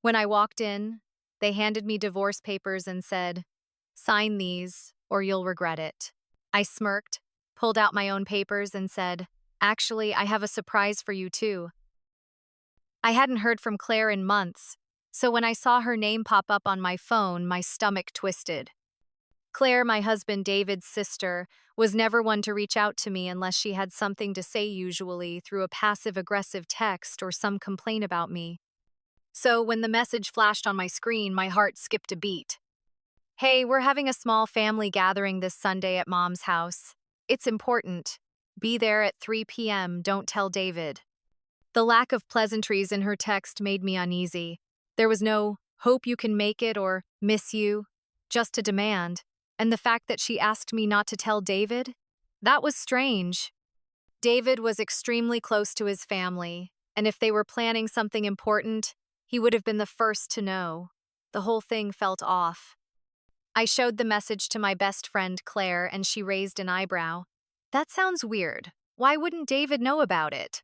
When I walked in, they handed me divorce papers and said, "Sign these, or you'll regret it." I smirked, pulled out my own papers, and said, "Actually, I have a surprise for you, too." I hadn't heard from Claire in months, so when I saw her name pop up on my phone, my stomach twisted. Claire, my husband David's sister, was never one to reach out to me unless she had something to say, usually through a passive aggressive text or some complaint about me. So when the message flashed on my screen, my heart skipped a beat. "Hey, we're having a small family gathering this Sunday at Mom's house. It's important. Be there at 3 p.m., don't tell David." The lack of pleasantries in her text made me uneasy. There was no "hope you can make it" or "miss you," just a demand. And the fact that she asked me not to tell David? That was strange. David was extremely close to his family, and if they were planning something important, he would have been the first to know. The whole thing felt off. I showed the message to my best friend Claire, and she raised an eyebrow. "That sounds weird. Why wouldn't David know about it?"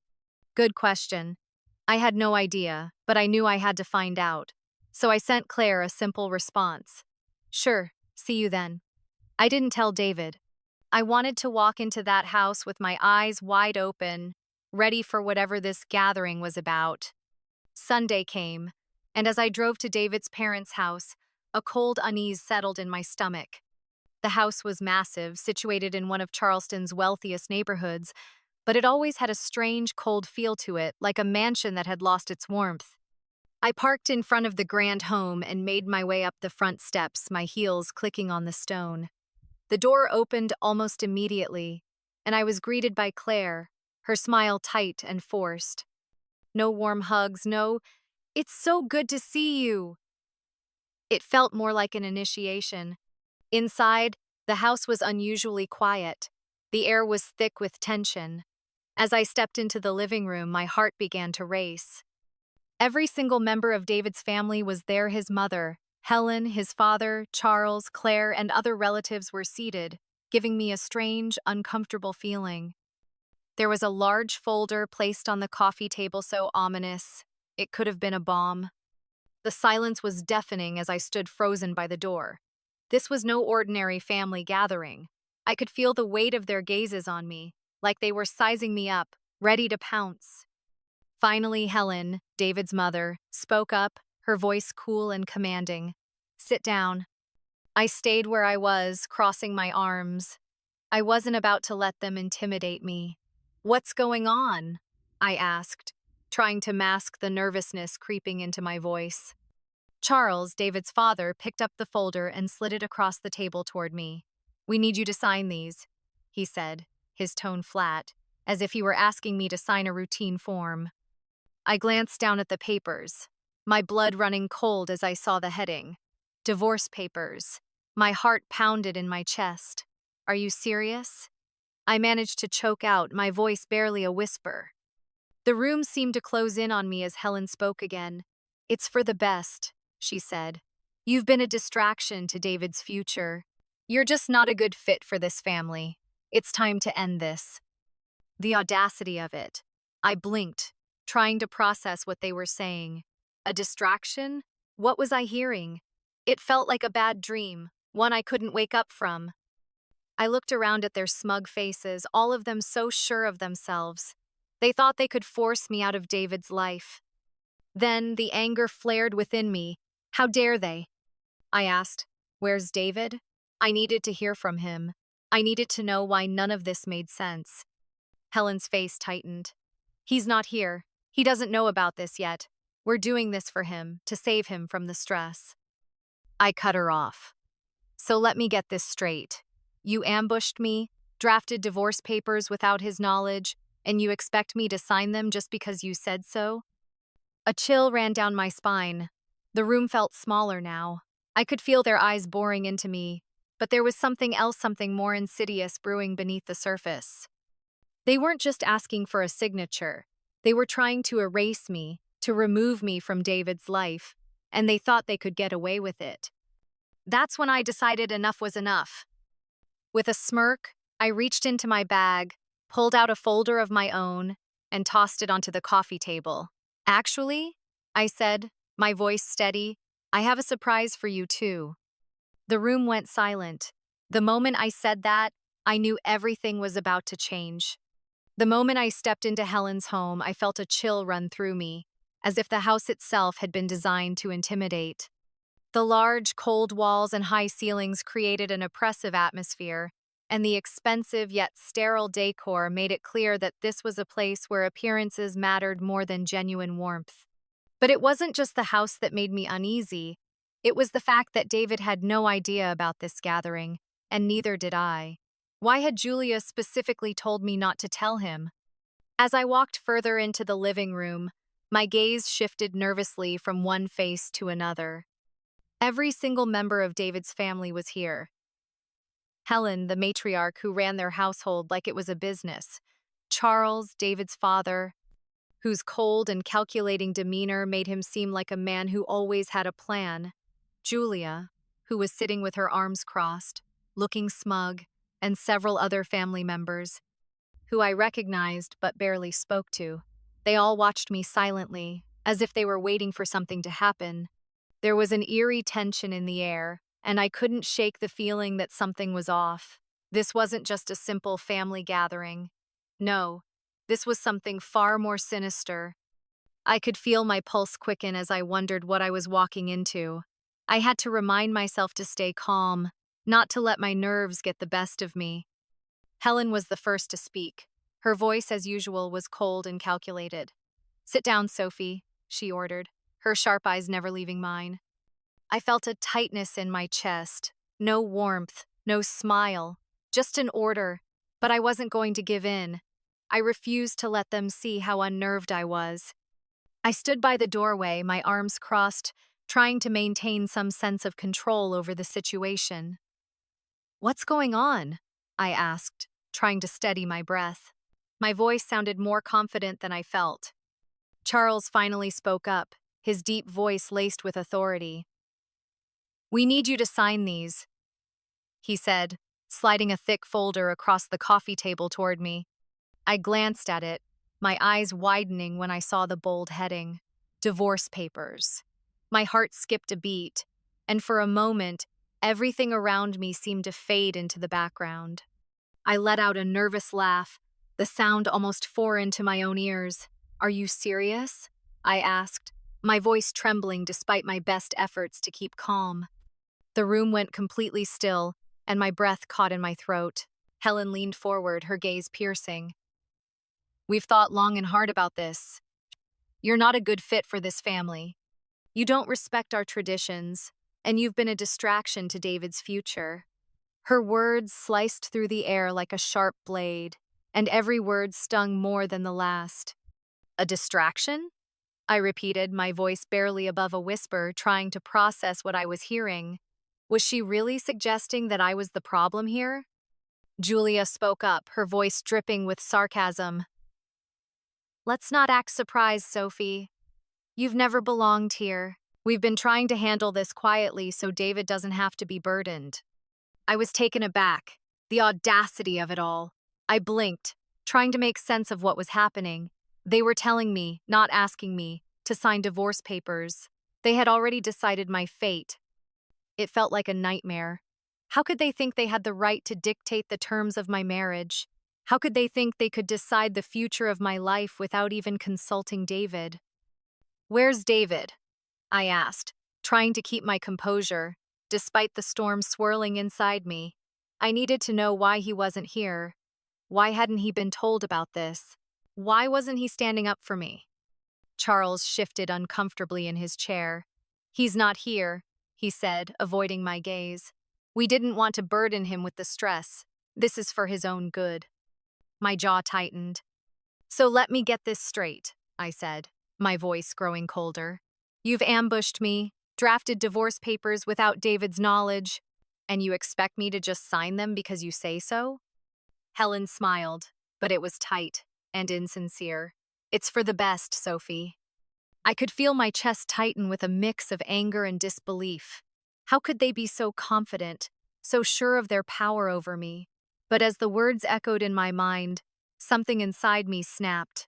Good question. I had no idea, but I knew I had to find out. So I sent Claire a simple response. "Sure, see you then." I didn't tell David. I wanted to walk into that house with my eyes wide open, ready for whatever this gathering was about. Sunday came, and as I drove to David's parents' house, a cold unease settled in my stomach. The house was massive, situated in one of Charleston's wealthiest neighborhoods, but it always had a strange, cold feel to it, like a mansion that had lost its warmth. I parked in front of the grand home and made my way up the front steps, my heels clicking on the stone. The door opened almost immediately, and I was greeted by Claire, her smile tight and forced. No warm hugs, no, "It's so good to see you." It felt more like an initiation. Inside, the house was unusually quiet. The air was thick with tension. As I stepped into the living room, my heart began to race. Every single member of David's family was there. His mother, Helen, his father, Charles, Claire, and other relatives were seated, giving me a strange, uncomfortable feeling. There was a large folder placed on the coffee table, so ominous. It could have been a bomb. The silence was deafening as I stood frozen by the door. This was no ordinary family gathering. I could feel the weight of their gazes on me, like they were sizing me up, ready to pounce. Finally, Helen, David's mother, spoke up, her voice cool and commanding. "Sit down." I stayed where I was, crossing my arms. I wasn't about to let them intimidate me. "What's going on?" I asked, trying to mask the nervousness creeping into my voice. Charles, David's father, picked up the folder and slid it across the table toward me. "We need you to sign these," he said, his tone flat, as if he were asking me to sign a routine form. I glanced down at the papers, my blood running cold as I saw the heading. Divorce papers. My heart pounded in my chest. "Are you serious?" I managed to choke out, my voice barely a whisper. The room seemed to close in on me as Helen spoke again. "It's for the best," she said. "You've been a distraction to David's future. You're just not a good fit for this family. It's time to end this." The audacity of it. I blinked, trying to process what they were saying. A distraction? What was I hearing? It felt like a bad dream, one I couldn't wake up from. I looked around at their smug faces, all of them so sure of themselves. They thought they could force me out of David's life. Then the anger flared within me. How dare they? I asked, "Where's David?" I needed to hear from him. I needed to know why none of this made sense. Helen's face tightened. "He's not here. He doesn't know about this yet. We're doing this for him, to save him from the stress." I cut her off. "So let me get this straight. You ambushed me, drafted divorce papers without his knowledge, and you expect me to sign them just because you said so?" A chill ran down my spine. The room felt smaller now. I could feel their eyes boring into me, but there was something else, something more insidious brewing beneath the surface. They weren't just asking for a signature. They were trying to erase me, to remove me from David's life, and they thought they could get away with it. That's when I decided enough was enough. With a smirk, I reached into my bag, pulled out a folder of my own, and tossed it onto the coffee table. "Actually," I said, my voice steady. I have a surprise for you, too. The room went silent. The moment I said that, I knew everything was about to change. The moment I stepped into Helen's home, I felt a chill run through me, as if the house itself had been designed to intimidate. The large, cold walls and high ceilings created an oppressive atmosphere, and the expensive yet sterile decor made it clear that this was a place where appearances mattered more than genuine warmth. But it wasn't just the house that made me uneasy. It was the fact that David had no idea about this gathering, and neither did I. Why had Julia specifically told me not to tell him? As I walked further into the living room, my gaze shifted nervously from one face to another. Every single member of David's family was here. Helen, the matriarch who ran their household like it was a business. Charles, David's father, whose cold and calculating demeanor made him seem like a man who always had a plan. Julia, who was sitting with her arms crossed, looking smug, and several other family members, who I recognized but barely spoke to. They all watched me silently, as if they were waiting for something to happen. There was an eerie tension in the air, and I couldn't shake the feeling that something was off. This wasn't just a simple family gathering. No, this was something far more sinister. I could feel my pulse quicken as I wondered what I was walking into. I had to remind myself to stay calm, not to let my nerves get the best of me. Helen was the first to speak. Her voice, as usual, was cold and calculated. "Sit down, Sophie," she ordered, her sharp eyes never leaving mine. I felt a tightness in my chest. No warmth, no smile, just an order, but I wasn't going to give in. I refused to let them see how unnerved I was. I stood by the doorway, my arms crossed, trying to maintain some sense of control over the situation. "What's going on?" I asked, trying to steady my breath. My voice sounded more confident than I felt. Charles finally spoke up, his deep voice laced with authority. "We need you to sign these," he said, sliding a thick folder across the coffee table toward me. I glanced at it, my eyes widening when I saw the bold heading, "Divorce Papers." My heart skipped a beat, and for a moment, everything around me seemed to fade into the background. I let out a nervous laugh, the sound almost foreign to my own ears. "Are you serious?" I asked, my voice trembling despite my best efforts to keep calm. The room went completely still, and my breath caught in my throat. Helen leaned forward, her gaze piercing. "We've thought long and hard about this. You're not a good fit for this family. You don't respect our traditions, and you've been a distraction to David's future." Her words sliced through the air like a sharp blade, and every word stung more than the last. "A distraction?" I repeated, my voice barely above a whisper, trying to process what I was hearing. Was she really suggesting that I was the problem here? Julia spoke up, her voice dripping with sarcasm. "Let's not act surprised, Sophie. You've never belonged here. We've been trying to handle this quietly so David doesn't have to be burdened." I was taken aback, the audacity of it all. I blinked, trying to make sense of what was happening. They were telling me, not asking me, to sign divorce papers. They had already decided my fate. It felt like a nightmare. How could they think they had the right to dictate the terms of my marriage? How could they think they could decide the future of my life without even consulting David? "Where's David?" I asked, trying to keep my composure, despite the storm swirling inside me. I needed to know why he wasn't here. Why hadn't he been told about this? Why wasn't he standing up for me? Charles shifted uncomfortably in his chair. "He's not here," he said, avoiding my gaze. "We didn't want to burden him with the stress. This is for his own good." My jaw tightened. "So let me get this straight," I said, my voice growing colder. "You've ambushed me, drafted divorce papers without David's knowledge, and you expect me to just sign them because you say so?" Helen smiled, but it was tight and insincere. "It's for the best, Sophie." I could feel my chest tighten with a mix of anger and disbelief. How could they be so confident, so sure of their power over me? But as the words echoed in my mind, something inside me snapped.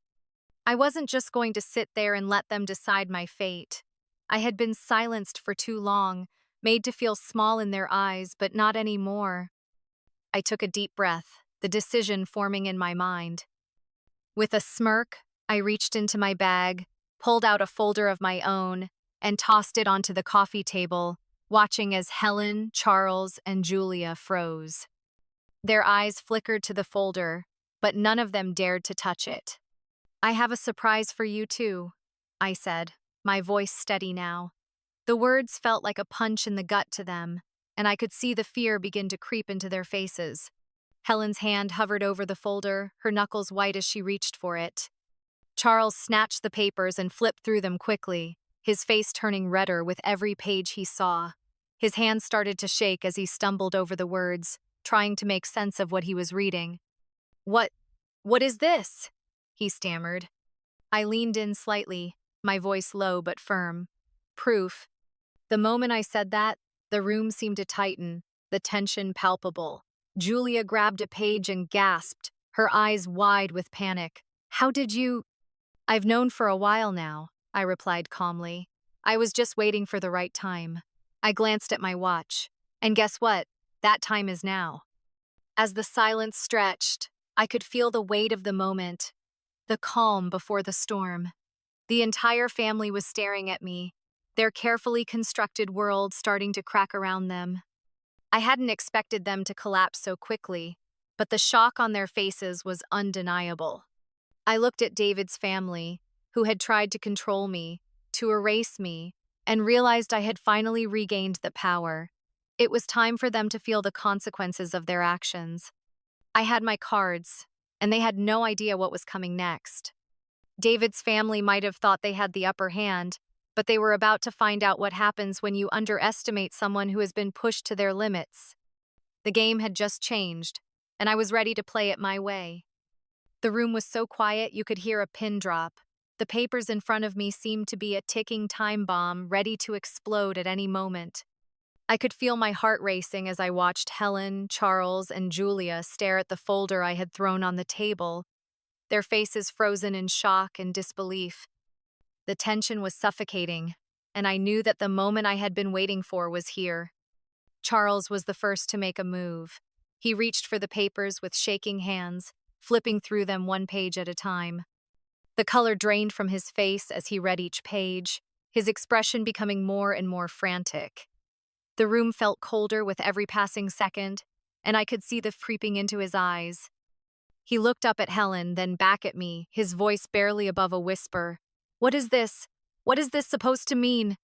I wasn't just going to sit there and let them decide my fate. I had been silenced for too long, made to feel small in their eyes, but not anymore. I took a deep breath, the decision forming in my mind. With a smirk, I reached into my bag, pulled out a folder of my own, and tossed it onto the coffee table, watching as Helen, Charles, and Julia froze. Their eyes flickered to the folder, but none of them dared to touch it. "I have a surprise for you, too," I said, my voice steady now. The words felt like a punch in the gut to them, and I could see the fear begin to creep into their faces. Helen's hand hovered over the folder, her knuckles white as she reached for it. Charles snatched the papers and flipped through them quickly, his face turning redder with every page he saw. His hands started to shake as he stumbled over the words, trying to make sense of what he was reading. What is this?" he stammered. I leaned in slightly, my voice low but firm. "Proof." The moment I said that, the room seemed to tighten, the tension palpable. Julia grabbed a page and gasped, her eyes wide with panic. "How did you—" "I've known for a while now," I replied calmly. "I was just waiting for the right time." I glanced at my watch. And guess what? That time is now. As the silence stretched, I could feel the weight of the moment, the calm before the storm. The entire family was staring at me, their carefully constructed world starting to crack around them. I hadn't expected them to collapse so quickly, but the shock on their faces was undeniable. I looked at David's family, who had tried to control me, to erase me, and realized I had finally regained the power. It was time for them to feel the consequences of their actions. I had my cards, and they had no idea what was coming next. David's family might have thought they had the upper hand, but they were about to find out what happens when you underestimate someone who has been pushed to their limits. The game had just changed, and I was ready to play it my way. The room was so quiet you could hear a pin drop. The papers in front of me seemed to be a ticking time bomb ready to explode at any moment. I could feel my heart racing as I watched Helen, Charles, and Julia stare at the folder I had thrown on the table, their faces frozen in shock and disbelief. The tension was suffocating, and I knew that the moment I had been waiting for was here. Charles was the first to make a move. He reached for the papers with shaking hands, flipping through them one page at a time. The color drained from his face as he read each page, his expression becoming more and more frantic. The room felt colder with every passing second, and I could see the creeping into his eyes. He looked up at Helen, then back at me, his voice barely above a whisper. "What is this? What is this supposed to mean?"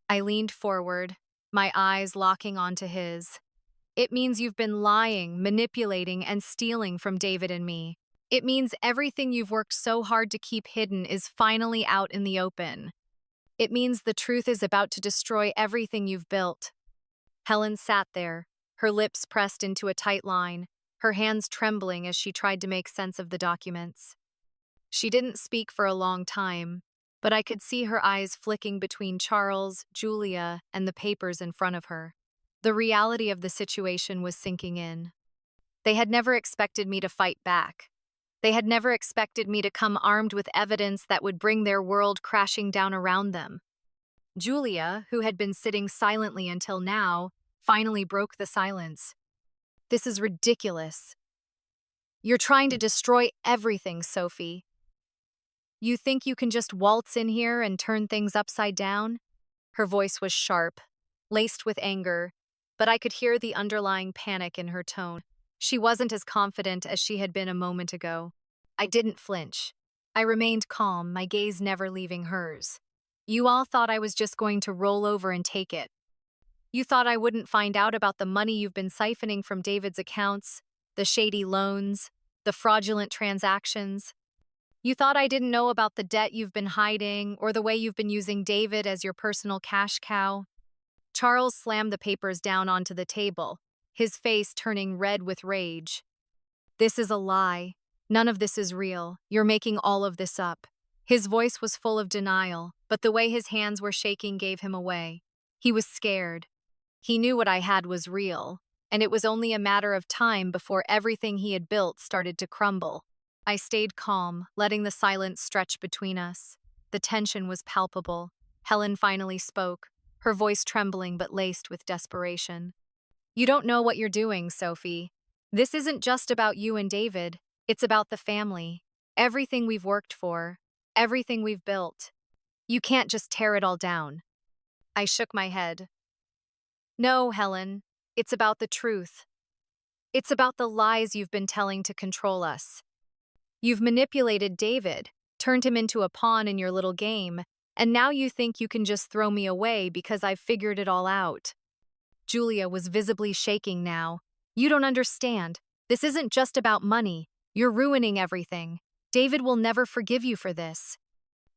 I leaned forward, my eyes locking onto his. "It means you've been lying, manipulating, and stealing from David and me. It means everything you've worked so hard to keep hidden is finally out in the open. It means the truth is about to destroy everything you've built." Helen sat there, her lips pressed into a tight line, her hands trembling as she tried to make sense of the documents. She didn't speak for a long time, but I could see her eyes flicking between Charles, Julia, and the papers in front of her. The reality of the situation was sinking in. They had never expected me to fight back. They had never expected me to come armed with evidence that would bring their world crashing down around them. Julia, who had been sitting silently until now, finally broke the silence. "This is ridiculous. You're trying to destroy everything, Sophie. You think you can just waltz in here and turn things upside down?" Her voice was sharp, laced with anger, but I could hear the underlying panic in her tone. She wasn't as confident as she had been a moment ago. I didn't flinch. I remained calm, my gaze never leaving hers. "You all thought I was just going to roll over and take it. You thought I wouldn't find out about the money you've been siphoning from David's accounts, the shady loans, the fraudulent transactions. You thought I didn't know about the debt you've been hiding or the way you've been using David as your personal cash cow." Charles slammed the papers down onto the table, his face turning red with rage. "This is a lie. None of this is real. You're making all of this up." His voice was full of denial, but the way his hands were shaking gave him away. He was scared. He knew what I had was real, and it was only a matter of time before everything he had built started to crumble. I stayed calm, letting the silence stretch between us. The tension was palpable. Helen finally spoke, her voice trembling but laced with desperation. You don't know what you're doing, Sophie. This isn't just about you and David, it's about the family. Everything we've worked for, everything we've built. You can't just tear it all down. I shook my head. No, Helen, it's about the truth. It's about the lies you've been telling to control us. You've manipulated David, turned him into a pawn in your little game, and now you think you can just throw me away because I've figured it all out. Julia was visibly shaking now. You don't understand. This isn't just about money. You're ruining everything. David will never forgive you for this.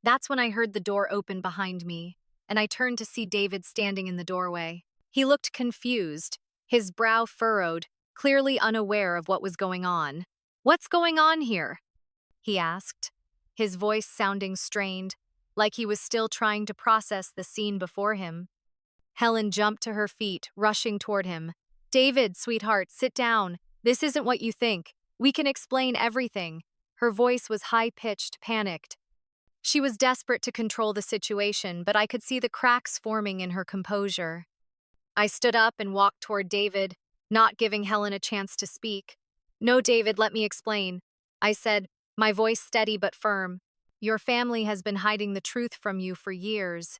That's when I heard the door open behind me, and I turned to see David standing in the doorway. He looked confused, his brow furrowed, clearly unaware of what was going on. What's going on here? He asked, his voice sounding strained, like he was still trying to process the scene before him. Helen jumped to her feet, rushing toward him. David, sweetheart, sit down. This isn't what you think. We can explain everything. Her voice was high-pitched, panicked. She was desperate to control the situation, but I could see the cracks forming in her composure. I stood up and walked toward David, not giving Helen a chance to speak. No, David, let me explain. I said, my voice steady but firm. Your family has been hiding the truth from you for years.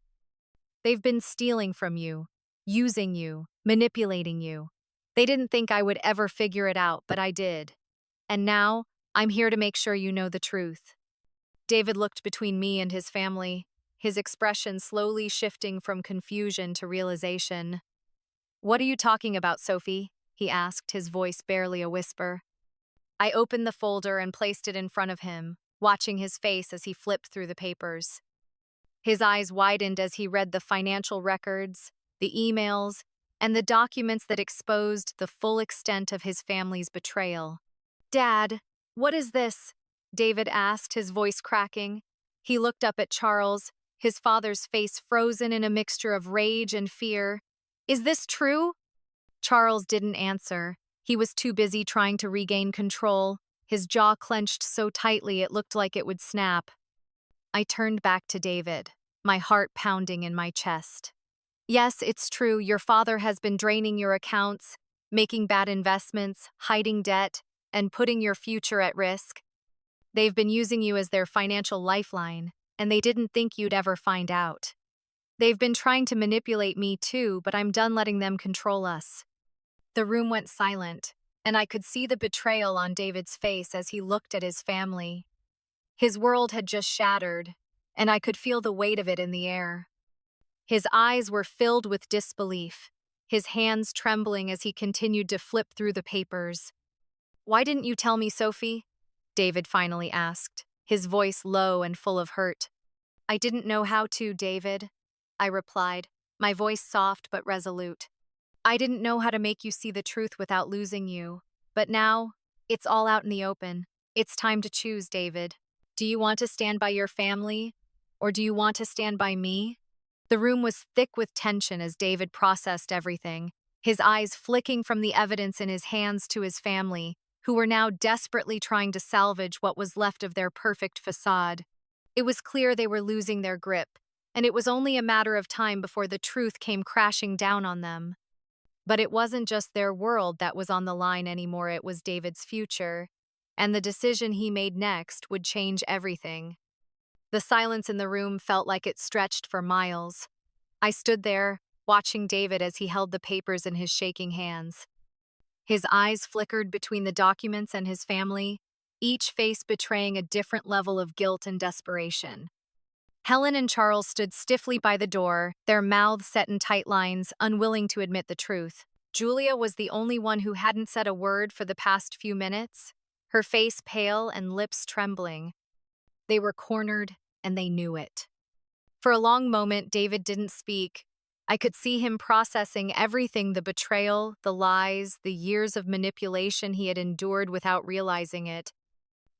They've been stealing from you, using you, manipulating you. They didn't think I would ever figure it out, but I did. And now, I'm here to make sure you know the truth. David looked between me and his family, his expression slowly shifting from confusion to realization. What are you talking about, Sophie? He asked, his voice barely a whisper. I opened the folder and placed it in front of him, watching his face as he flipped through the papers. His eyes widened as he read the financial records, the emails, and the documents that exposed the full extent of his family's betrayal. Dad, what is this? David asked, his voice cracking. He looked up at Charles, his father's face frozen in a mixture of rage and fear. Is this true? Charles didn't answer. He was too busy trying to regain control, his jaw clenched so tightly it looked like it would snap. I turned back to David, my heart pounding in my chest. Yes, it's true, your father has been draining your accounts, making bad investments, hiding debt, and putting your future at risk. They've been using you as their financial lifeline, and they didn't think you'd ever find out. They've been trying to manipulate me too, but I'm done letting them control us. The room went silent, and I could see the betrayal on David's face as he looked at his family. His world had just shattered, and I could feel the weight of it in the air. His eyes were filled with disbelief, his hands trembling as he continued to flip through the papers. Why didn't you tell me, Sophie? David finally asked, his voice low and full of hurt. I didn't know how to, David, I replied, my voice soft but resolute. I didn't know how to make you see the truth without losing you. But now, it's all out in the open. It's time to choose, David. Do you want to stand by your family, or do you want to stand by me? The room was thick with tension as David processed everything, his eyes flicking from the evidence in his hands to his family, who were now desperately trying to salvage what was left of their perfect facade. It was clear they were losing their grip, and it was only a matter of time before the truth came crashing down on them. But it wasn't just their world that was on the line anymore, it was David's future, and the decision he made next would change everything. The silence in the room felt like it stretched for miles. I stood there, watching David as he held the papers in his shaking hands. His eyes flickered between the documents and his family, each face betraying a different level of guilt and desperation. Helen and Charles stood stiffly by the door, their mouths set in tight lines, unwilling to admit the truth. Julia was the only one who hadn't said a word for the past few minutes, her face pale and lips trembling. They were cornered, and they knew it. For a long moment, David didn't speak. I could see him processing everything, the betrayal, the lies, the years of manipulation he had endured without realizing it.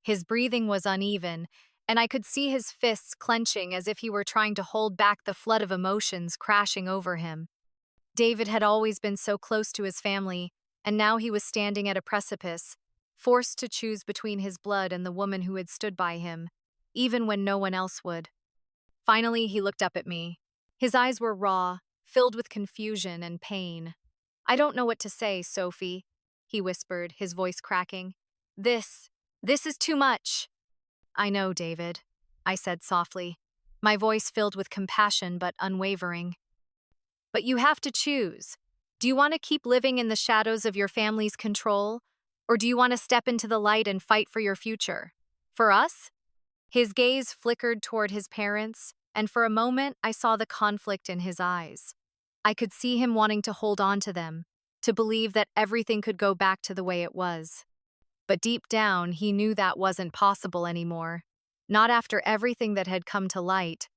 His breathing was uneven, and I could see his fists clenching as if he were trying to hold back the flood of emotions crashing over him. David had always been so close to his family, and now he was standing at a precipice, forced to choose between his blood and the woman who had stood by him, even when no one else would. Finally, he looked up at me. His eyes were raw, filled with confusion and pain. "I don't know what to say, Sophie," he whispered, his voice cracking. This is too much." "I know, David," I said softly, my voice filled with compassion but unwavering. "But you have to choose. Do you want to keep living in the shadows of your family's control, or do you want to step into the light and fight for your future? For us?" His gaze flickered toward his parents, and for a moment I saw the conflict in his eyes. I could see him wanting to hold on to them, to believe that everything could go back to the way it was. But deep down, he knew that wasn't possible anymore. Not after everything that had come to light.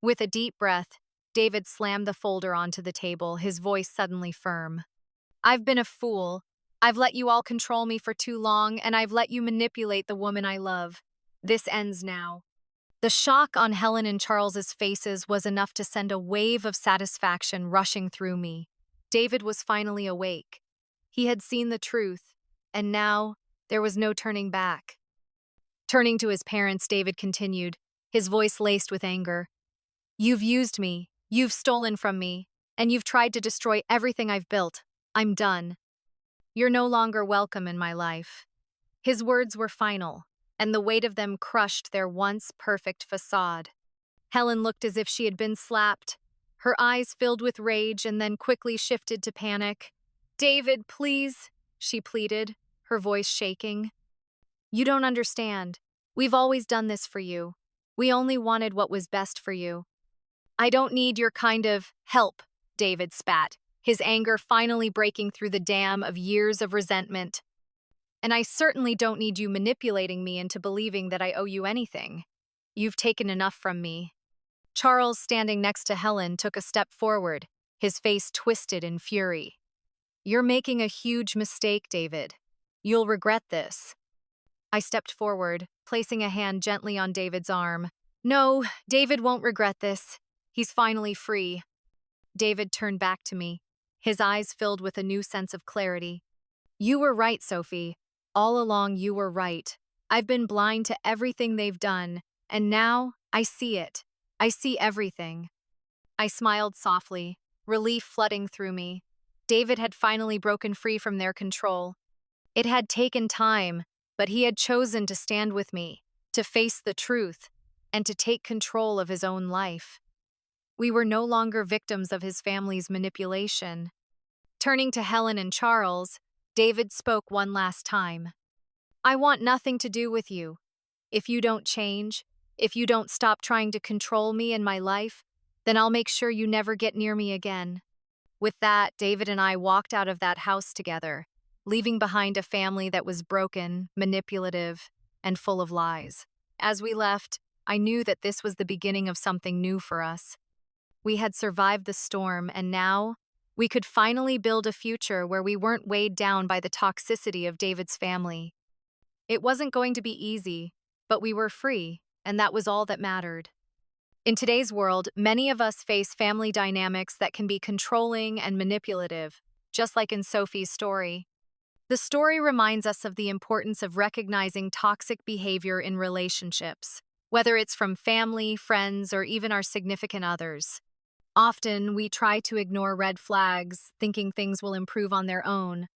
With a deep breath, David slammed the folder onto the table, his voice suddenly firm. "I've been a fool. I've let you all control me for too long, and I've let you manipulate the woman I love. This ends now." The shock on Helen and Charles's faces was enough to send a wave of satisfaction rushing through me. David was finally awake. He had seen the truth, and now there was no turning back. Turning to his parents, David continued, his voice laced with anger. "You've used me, you've stolen from me, and you've tried to destroy everything I've built. I'm done. You're no longer welcome in my life." His words were final, and the weight of them crushed their once perfect facade. Helen looked as if she had been slapped, her eyes filled with rage and then quickly shifted to panic. "David, please," she pleaded, her voice shaking. "You don't understand. We've always done this for you. We only wanted what was best for you." "I don't need your kind of help," David spat, his anger finally breaking through the dam of years of resentment. "And I certainly don't need you manipulating me into believing that I owe you anything. You've taken enough from me." Charles, standing next to Helen, took a step forward, his face twisted in fury. "You're making a huge mistake, David. You'll regret this." I stepped forward, placing a hand gently on David's arm. "No, David won't regret this. He's finally free." David turned back to me, his eyes filled with a new sense of clarity. "You were right, Sophie. All along you were right. I've been blind to everything they've done, and now I see it. I see everything." I smiled softly, relief flooding through me. David had finally broken free from their control. It had taken time, but he had chosen to stand with me, to face the truth, and to take control of his own life. We were no longer victims of his family's manipulation. Turning to Helen and Charles, David spoke one last time. "I want nothing to do with you. If you don't change, if you don't stop trying to control me and my life, then I'll make sure you never get near me again." With that, David and I walked out of that house together, leaving behind a family that was broken, manipulative, and full of lies. As we left, I knew that this was the beginning of something new for us. We had survived the storm, and now we could finally build a future where we weren't weighed down by the toxicity of David's family. It wasn't going to be easy, but we were free, and that was all that mattered. In today's world, many of us face family dynamics that can be controlling and manipulative, just like in Sophie's story. The story reminds us of the importance of recognizing toxic behavior in relationships, whether it's from family, friends, or even our significant others. Often, we try to ignore red flags, thinking things will improve on their own.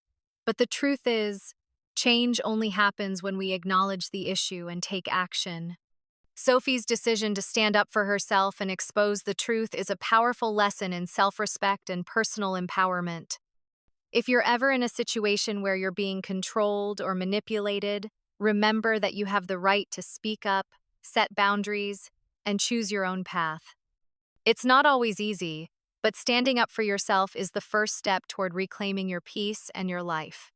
But the truth is, change only happens when we acknowledge the issue and take action. Sophie's decision to stand up for herself and expose the truth is a powerful lesson in self-respect and personal empowerment. If you're ever in a situation where you're being controlled or manipulated, remember that you have the right to speak up, set boundaries, and choose your own path. It's not always easy, but standing up for yourself is the first step toward reclaiming your peace and your life.